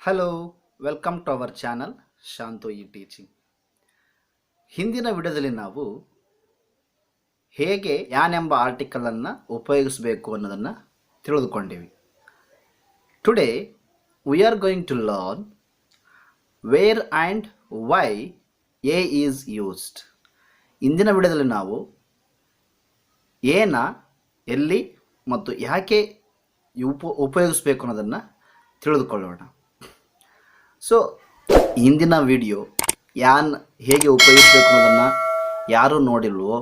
Hello, welcome to our channel Shantu ಇ teaching. ಹಿಂದಿನ ವಿಡಿಯೋದಲ್ಲಿ ನಾವು ಹೇಗೆ ಯಾನ್ ಎಂಬ ಆರ್ಟಿಕಲನ್ನು ಉಪಯೋಗಿಸಬೇಕು ಅನ್ನೋದನ್ನು ತಿಳಿದುಕೊಂಡಿವಿ. Today we are going to learn where and why a is used. ಇಂದಿನ ವಿಡಿಯೋದಲ್ಲಿ ನಾವು ಏನ ಎಲ್ಲಿ ಮತ್ತು ಯಾಕೆ ಉಪಯೋಗಿಸಬೇಕು ಅನ್ನೋದನ್ನು ತಿಳಿದುಕೊಳ್ಳೋಣ. ಸೊ ಇಂದಿನ ವಿಡಿಯೋ ಯಾನ್ ಹೇಗೆ ಉಪಯೋಗಿಸಬೇಕು ಅನ್ನೋದನ್ನು ಯಾರು ನೋಡಿಲ್ವೋ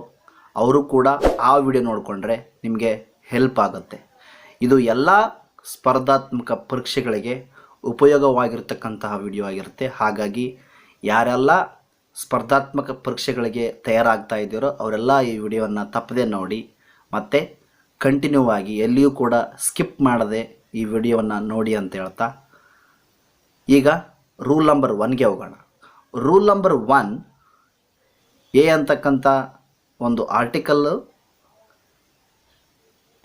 ಅವರು ಕೂಡ ಆ ವಿಡಿಯೋ ನೋಡಿಕೊಂಡ್ರೆ ನಿಮಗೆ ಹೆಲ್ಪ್ ಆಗುತ್ತೆ. ಇದು ಎಲ್ಲ ಸ್ಪರ್ಧಾತ್ಮಕ ಪರೀಕ್ಷೆಗಳಿಗೆ ಉಪಯೋಗವಾಗಿರ್ತಕ್ಕಂತಹ ವಿಡಿಯೋ ಆಗಿರುತ್ತೆ. ಹಾಗಾಗಿ ಯಾರೆಲ್ಲ ಸ್ಪರ್ಧಾತ್ಮಕ ಪರೀಕ್ಷೆಗಳಿಗೆ ತಯಾರಾಗ್ತಾ ಇದ್ದೀರೋ ಅವರೆಲ್ಲ ಈ ವಿಡಿಯೋವನ್ನು ತಪ್ಪದೆ ನೋಡಿ ಮತ್ತು ಕಂಟಿನ್ಯೂ ಆಗಿ ಎಲ್ಲಿಯೂ ಕೂಡ ಸ್ಕಿಪ್ ಮಾಡದೆ ಈ ವಿಡಿಯೋವನ್ನು ನೋಡಿ ಅಂತ ಹೇಳ್ತಾ ಈಗ ರೂಲ್ ನಂಬರ್ 1ಗೆ ಹೋಗೋಣ. ರೂಲ್ ನಂಬರ್ 1, ಎ ಅಂತಕ್ಕಂಥ ಒಂದು ಆರ್ಟಿಕಲ್ಲು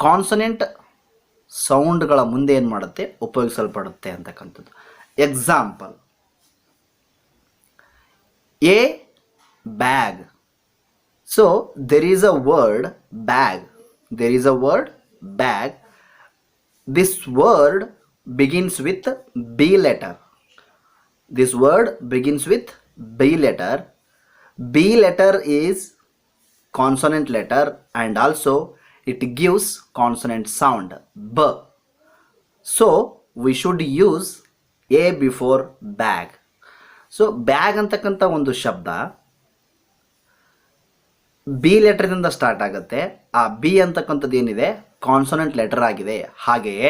ಕಾನ್ಸನೆಂಟ್ ಸೌಂಡ್ಗಳ ಮುಂದೆ ಏನು ಮಾಡುತ್ತೆ, ಉಪಯೋಗಿಸಲ್ಪಡುತ್ತೆ ಅಂತಕ್ಕಂಥದ್ದು. Example, A bag. So there is a word bag. There is a word bag. This word begins with B letter. This word begins with B letter. B letter is consonant letter and also it gives consonant sound B. So we should use A before bag. So bag ಅಂತಕ್ಕಂಥ ಒಂದು ಶಬ್ದ B ಲೆಟರ್ನಿಂದ start ಆಗುತ್ತೆ. ಆ B ಅಂತಕ್ಕಂಥದ್ದು ಏನಿದೆ consonant letter ಆಗಿದೆ. ಹಾಗೆಯೇ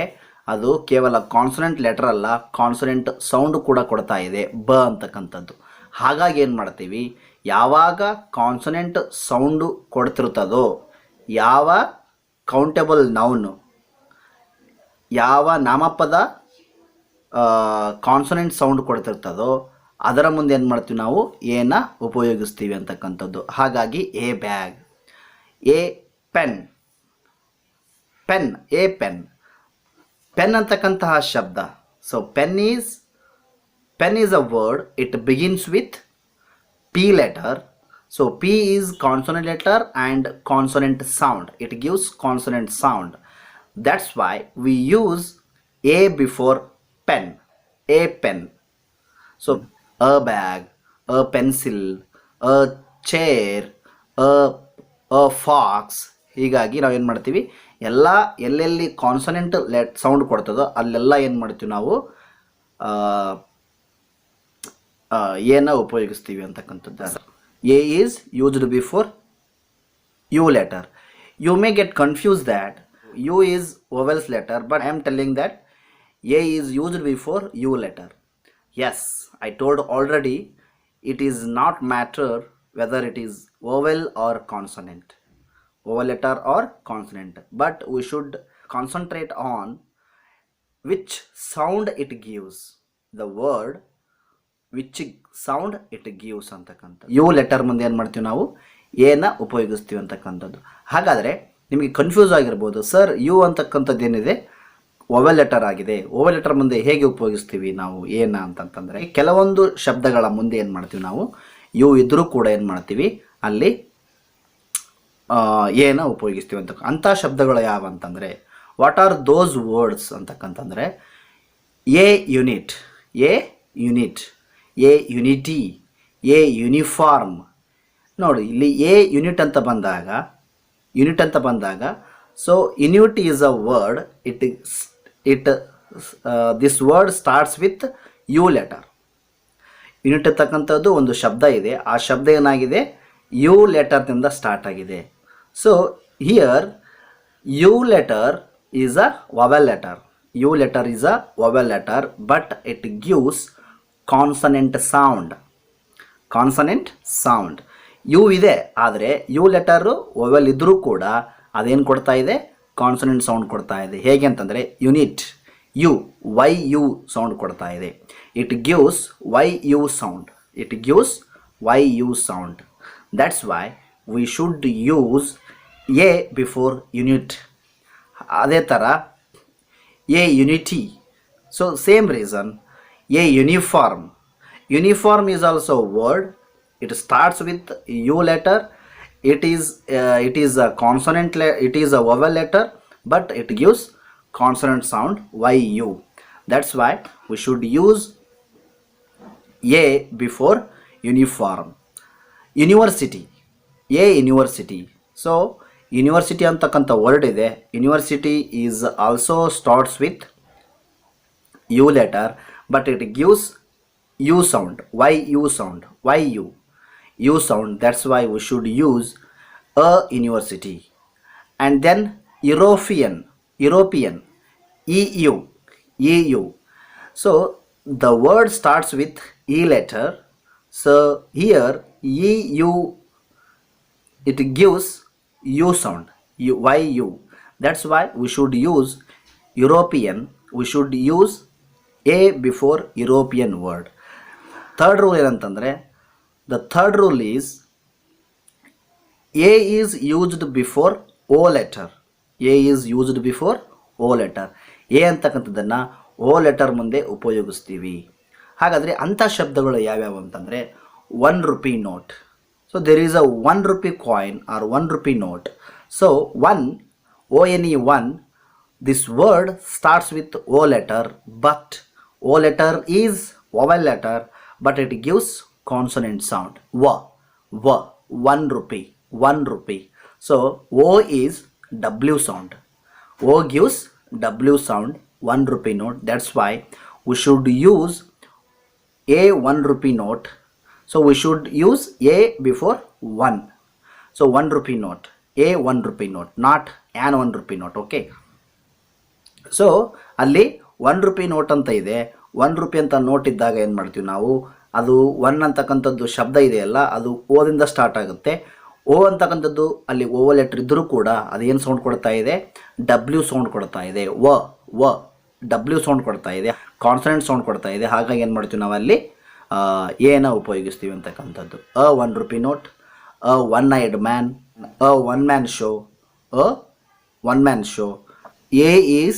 ಅದು ಕೇವಲ ಕಾನ್ಸೊನೆಂಟ್ ಲೆಟರ್ ಅಲ್ಲ, ಕಾನ್ಸೊನೆಂಟ್ ಸೌಂಡ್ ಕೂಡ ಕೊಡ್ತಾ ಇದೆ ಬ ಅಂತಕ್ಕಂಥದ್ದು. ಹಾಗಾಗಿ ಏನು ಮಾಡ್ತೀವಿ, ಯಾವಾಗ ಕಾನ್ಸೊನೆಂಟ್ ಸೌಂಡು ಕೊಡ್ತಿರ್ತದೋ, ಯಾವ ಕೌಂಟೇಬಲ್ ನೌನು, ಯಾವ ನಾಮಪದ ಕಾನ್ಸೊನೆಂಟ್ ಸೌಂಡ್ ಕೊಡ್ತಿರ್ತದೋ ಅದರ ಮುಂದೆ ಏನು ಮಾಡ್ತೀವಿ, ನಾವು ಏನ ಉಪಯೋಗಿಸ್ತೀವಿ ಅಂತಕ್ಕಂಥದ್ದು. ಹಾಗಾಗಿ A bag. A pen. Pen, A pen. Pen ಅಂತಕ್ಕಂತಹ ಶಬ್ದ. So pen is a word. It begins with P letter. So P is consonant letter and consonant sound. It gives consonant sound. That's why we use a before pen. A pen. So a bag, a pencil, a chair, a fox. ಹೀಗಾಗಿ ನಾವು ಏನು ಮಾಡ್ತೀವಿ, ಎಲ್ಲ ಎಲ್ಲೆಲ್ಲಿ consonant sound ಕೊಡ್ತದೋ ಅಲ್ಲೆಲ್ಲ ಏನು ಮಾಡ್ತೀವಿ, ನಾವು ಏನ ಉಪಯೋಗಿಸ್ತೀವಿ ಅಂತಕ್ಕಂಥದ್ದು. A is used before U letter. You may get confuse that U is vowels letter, but I am telling that a is used before U letter. Yes, I told already, it is not matter whether it is vowel or consonant, vowel letter or consonant, but we should concentrate on which sound it gives, the word which sound it gives ಅಂತಕ್ಕಂಥ. You letter ಮುಂದೆ ಏನು ಮಾಡ್ತೀವಿ, ನಾವು ಏನ ಉಪಯೋಗಿಸ್ತೀವಿ ಅಂತಕ್ಕಂಥದ್ದು. ಹಾಗಾದರೆ ನಿಮಗೆ ಕನ್ಫ್ಯೂಸ್ ಆಗಿರ್ಬೋದು, ಸರ್ ಯು ಅಂತಕ್ಕಂಥದ್ದು ಏನಿದೆ ವೊವೆಲ್ ಲೆಟರ್ ಆಗಿದೆ, ವೊವೆಲ್ ಲೆಟರ್ ಮುಂದೆ ಹೇಗೆ ಉಪಯೋಗಿಸ್ತೀವಿ ನಾವು ಏನ ಅಂತಂತಂದರೆ, ಕೆಲವೊಂದು ಶಬ್ದಗಳ ಮುಂದೆ ಏನು ಮಾಡ್ತೀವಿ, ನಾವು ಯು ಇದ್ದರೂ ಕೂಡ ಏನು ಮಾಡ್ತೀವಿ, ಅಲ್ಲಿ ಏನ ಉಪಯೋಗಿಸ್ತೀವಿ ಅಂಥ ಶಬ್ದಗಳು ಯಾವ ಅಂತಂದರೆ, ವಾಟ್ ಆರ್ ದೋಸ್ ವರ್ಡ್ಸ್ ಅಂತಕ್ಕಂತಂದರೆ, a unit, a unit, a unity, a uniform. ನೋಡಿ ಇಲ್ಲಿ ಎ ಯೂನಿಟ್ ಅಂತ ಬಂದಾಗ so unit is a word. This word starts with U letter. Unit ಅಂತಕ್ಕಂಥದ್ದು ಒಂದು ಶಬ್ದ ಇದೆ. ಆ ಶಬ್ದ ಏನಾಗಿದೆ, ಯು ಲೆಟರ್ನಿಂದ ಸ್ಟಾರ್ಟ್ ಆಗಿದೆ. So here U letter is a vowel letter. U letter is a vowel letter, but it gives consonant sound. Consonant sound U ಇದೆ, ಆದರೆ ಯು ಲೆಟರು ವೊವೆಲ್ ಇದ್ದರೂ ಕೂಡ ಅದೇನು ಕೊಡ್ತಾ ಇದೆ, ಕಾನ್ಸನೆಂಟ್ ಸೌಂಡ್ ಕೊಡ್ತಾ ಇದೆ. ಹೇಗೆ ಅಂತಂದರೆ unit U Y U sound ಕೊಡ್ತಾ ಇದೆ. It gives Y U sound. It gives Y U sound. That's why we should use a before unit. ಅದೇ ಥರ a unity. So same reason. A uniform. Uniform is also a word. It starts with U letter. It is a consonant. It is a vowel letter, but it gives consonant sound YU. That's why we should use A before uniform. University. A university. So university ಅಂತಕ್ಕಂಥ word ಇದೆ. University is also starts with U letter, but it gives U sound, YU sound, YU, U sound. That's why we should use a university. And then European, EU, EU. So the word starts with E letter. So here EU, it gives U sound, YU. That's why we should use European. We should use A before European word. Third rule ಏನಂತಂದರೆ, the third rule is a is used before O letter. A is used before O letter. A ಅಂತಕ್ಕಂಥದ್ದನ್ನು O letter ಮುಂದೆ ಉಪಯೋಗಿಸ್ತೀವಿ. ಹಾಗಾದರೆ ಅಂಥ ಶಬ್ದಗಳು ಯಾವ್ಯಾವು ಅಂತಂದರೆ, ₹1 note. So there is a ₹1 coin or ₹1 note. So one, ONE, one, this word starts with O letter, but O letter is vowel letter, but it gives consonant sound. ₹1. So O is W sound. O gives W sound, ₹1 note. That's why we should use a ₹1 note. So we should use A before 1. So ₹1 note, a ₹1 note, not an ₹1 note. Okay. So ಅಲ್ಲಿ ₹1 note ಅಂತ ಇದೆ. ₹1 ಅಂತ note ಇದ್ದಾಗ ಏನು ಮಾಡ್ತೀವಿ ನಾವು, ಅದು one ಅಂತಕ್ಕಂಥದ್ದು ಶಬ್ದ ಇದೆಯಲ್ಲ, ಅದು ಓದಿಂದ ಸ್ಟಾರ್ಟ್ ಆಗುತ್ತೆ. ಓ ಅಂತಕ್ಕಂಥದ್ದು ಅಲ್ಲಿ ಓ ಲೆಟ್ರ್ ಇದ್ದರೂ ಕೂಡ ಅದೇನು ಸೌಂಡ್ ಕೊಡ್ತಾ ಇದೆ, W ಸೌಂಡ್ ಕೊಡ್ತಾ ಇದೆ. W ಸೌಂಡ್ ಕೊಡ್ತಾ ಇದೆ, ಕಾನ್ಸನೆಂಟ್ ಸೌಂಡ್ ಕೊಡ್ತಾ ಇದೆ. ಹಾಗಾಗಿ ಏನು ಮಾಡ್ತೀವಿ ನಾವು ಅಲ್ಲಿ ಏನ ಉಪಯೋಗಿಸ್ತೀವಿ ಅಂತಕ್ಕಂಥದ್ದು. ₹1 note, one eyed man, one man show. A is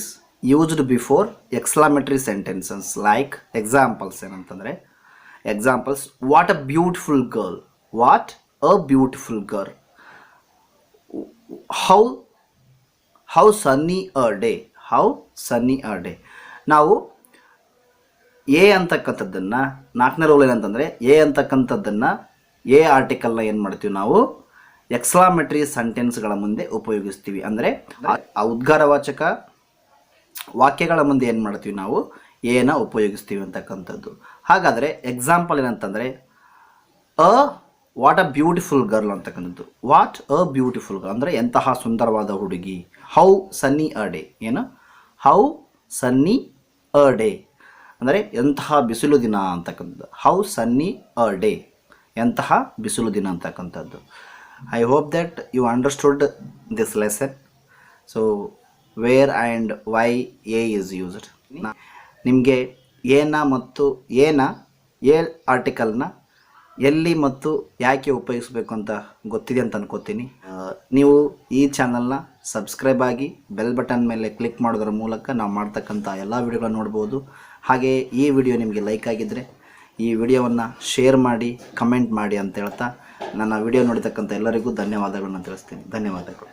used before exclamatory sentences like examples. ಏನಂತಂದರೆ examples, what a beautiful girl, what a beautiful girl, how sunny a day, how sunny a day. ನಾವು A ಅಂತಕ್ಕಂಥದ್ದನ್ನು, 4ನೇ rule ಏನಂತಂದರೆ, A ಅಂತಕ್ಕಂಥದ್ದನ್ನು, A ಆರ್ಟಿಕಲ್ನ ಏನು ಮಾಡ್ತೀವಿ ನಾವು ಎಕ್ಸ್ಕ್ಲಾಮೇಟರಿ ಸೆಂಟೆನ್ಸ್ಗಳ ಮುಂದೆ ಉಪಯೋಗಿಸ್ತೀವಿ. ಅಂದರೆ ಆ ಉದ್ಗಾರವಾಚಕ ವಾಕ್ಯಗಳ ಮುಂದೆ ಏನು ಮಾಡ್ತೀವಿ ನಾವು, ಏನ ಉಪಯೋಗಿಸ್ತೀವಿ ಅಂತಕ್ಕಂಥದ್ದು. ಹಾಗಾದರೆ ಎಕ್ಸಾಂಪಲ್ ಏನಂತಂದರೆ, ವಾಟ್ ಅ ಬ್ಯೂಟಿಫುಲ್ ಗರ್ಲ್ ಅಂತಕ್ಕಂಥದ್ದು. ವಾಟ್ ಅ ಬ್ಯೂಟಿಫುಲ್ ಗರ್ಲ್ ಅಂದರೆ ಎಂತಹ ಸುಂದರವಾದ ಹುಡುಗಿ. ಹೌ ಸನ್ನಿ ಅ ಡೇ, ಏನು, ಹೌ ಸನ್ನಿ ಅ ಡೇ ಅಂದರೆ ಎಂತಹ ಬಿಸಿಲು ದಿನ ಅಂತಕ್ಕಂಥದ್ದು. ಹೌ ಸನ್ನಿ ಅ ಡೇ, ಎಂತಹ ಬಿಸಿಲು ದಿನ ಅಂತಕ್ಕಂಥದ್ದು. I hope that you understood this lesson. So where and why A is used. ನಿಮಗೆ ಏನ ಮತ್ತು ಏನ ಎ ಆರ್ಟಿಕಲ್ನ ಎಲ್ಲಿ ಮತ್ತು ಯಾಕೆ ಉಪಯೋಗಿಸ್ಬೇಕು ಅಂತ ಗೊತ್ತಿದೆ ಅಂತ ಅನ್ಕೋತೀನಿ. ನೀವು ಈ ಚಾನಲ್ನ ಸಬ್ಸ್ಕ್ರೈಬ್ ಆಗಿ ಬೆಲ್ ಬಟನ್ ಮೇಲೆ ಕ್ಲಿಕ್ ಮಾಡೋದ್ರ ಮೂಲಕ ನಾವು ಮಾಡ್ತಕ್ಕಂಥ ಎಲ್ಲ ವಿಡಿಯೋಗಳನ್ನ ನೋಡ್ಬೋದು. ಹಾಗೆ ಈ ವಿಡಿಯೋ ನಿಮಗೆ ಲೈಕ್ ಆಗಿದ್ದರೆ ಈ ವಿಡಿಯೋವನ್ನು ಶೇರ್ ಮಾಡಿ, ಕಮೆಂಟ್ ಮಾಡಿ ಅಂತ ಹೇಳ್ತಾ ನನ್ನ ವಿಡಿಯೋ ನೋಡಿರ್ತಕ್ಕಂಥ ಎಲ್ಲರಿಗೂ ಧನ್ಯವಾದಗಳನ್ನು ತಿಳಿಸ್ತೀನಿ. ಧನ್ಯವಾದಗಳು.